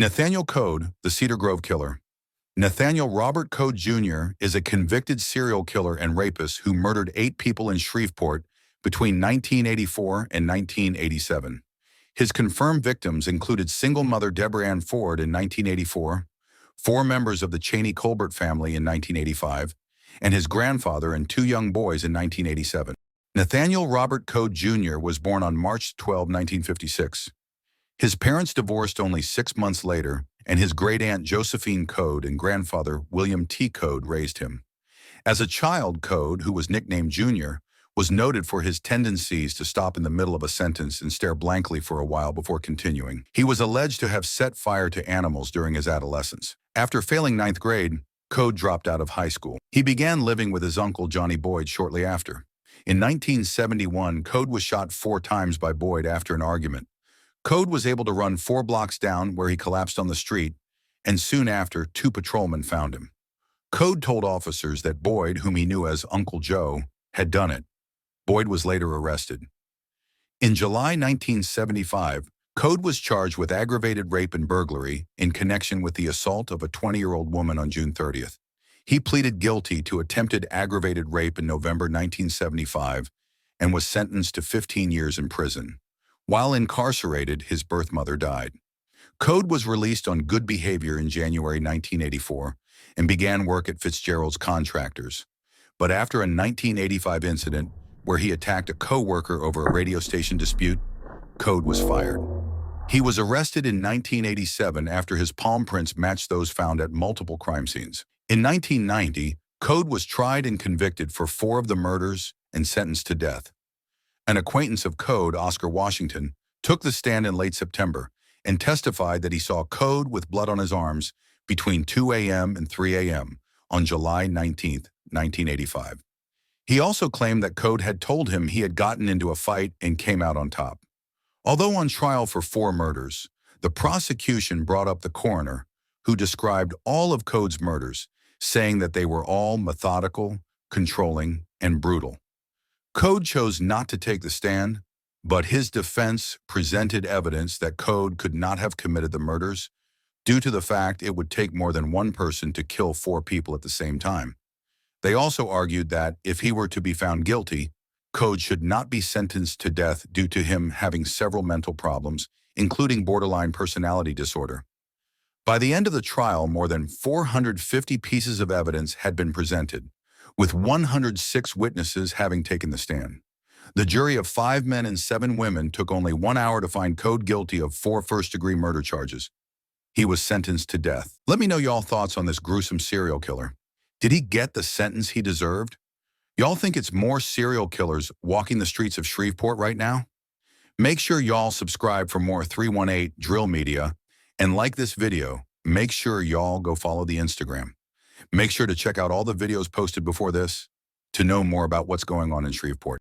Nathaniel Code, the Cedar Grove killer. Nathaniel Robert Code Jr. is a convicted serial killer and rapist who murdered 8 people in Shreveport between 1984 and 1987. His confirmed victims included single mother Deborah Ann Ford in 1984, 4 members of the Cheney-Colbert family in 1985, and his grandfather and 2 young boys in 1987. Nathaniel Robert Code Jr. was born on March 12, 1956. His parents divorced only 6 months later, and his great-aunt Josephine Code and grandfather William T. Code raised him. As a child, Code, who was nicknamed Junior, was noted for his tendencies to stop in the middle of a sentence and stare blankly for a while before continuing. He was alleged to have set fire to animals during his adolescence. After failing 9th grade, Code dropped out of high school. He began living with his uncle Johnny Boyd shortly after. In 1971, Code was shot 4 times by Boyd after an argument. Code was able to run 4 blocks down where he collapsed on the street, and soon after, 2 patrolmen found him. Code told officers that Boyd, whom he knew as Uncle Joe, had done it. Boyd was later arrested. In July 1975, Code was charged with aggravated rape and burglary in connection with the assault of a 20-year-old woman on June 30th. He pleaded guilty to attempted aggravated rape in November 1975 and was sentenced to 15 years in prison. While incarcerated, his birth mother died. Code was released on good behavior in January 1984 and began work at Fitzgerald's Contractors. But after a 1985 incident where he attacked a co-worker over a radio station dispute, Code was fired. He was arrested in 1987 after his palm prints matched those found at multiple crime scenes. In 1990, Code was tried and convicted for 4 of the murders and sentenced to death. An acquaintance of Code, Oscar Washington, took the stand in late September and testified that he saw Code with blood on his arms between 2 a.m. and 3 a.m. on July 19, 1985. He also claimed that Code had told him he had gotten into a fight and came out on top. Although on trial for 4 murders, the prosecution brought up the coroner, who described all of Code's murders, saying that they were all methodical, controlling, and brutal. Code chose not to take the stand, but his defense presented evidence that Code could not have committed the murders due to the fact it would take more than one person to kill 4 people at the same time. They also argued that if he were to be found guilty, Code should not be sentenced to death due to him having several mental problems, including borderline personality disorder. By the end of the trial, more than 450 pieces of evidence had been presented, with 106 witnesses having taken the stand. The jury of 5 men and 7 women took only 1 hour to find Code guilty of 4 first-degree murder charges. He was sentenced to death. Let me know y'all thoughts on this gruesome serial killer. Did he get the sentence he deserved? Y'all think it's more serial killers walking the streets of Shreveport right now? Make sure y'all subscribe for more 318 Drill Media, and like this video, make sure y'all go follow the Instagram. Make sure to check out all the videos posted before this to know more about what's going on in Shreveport.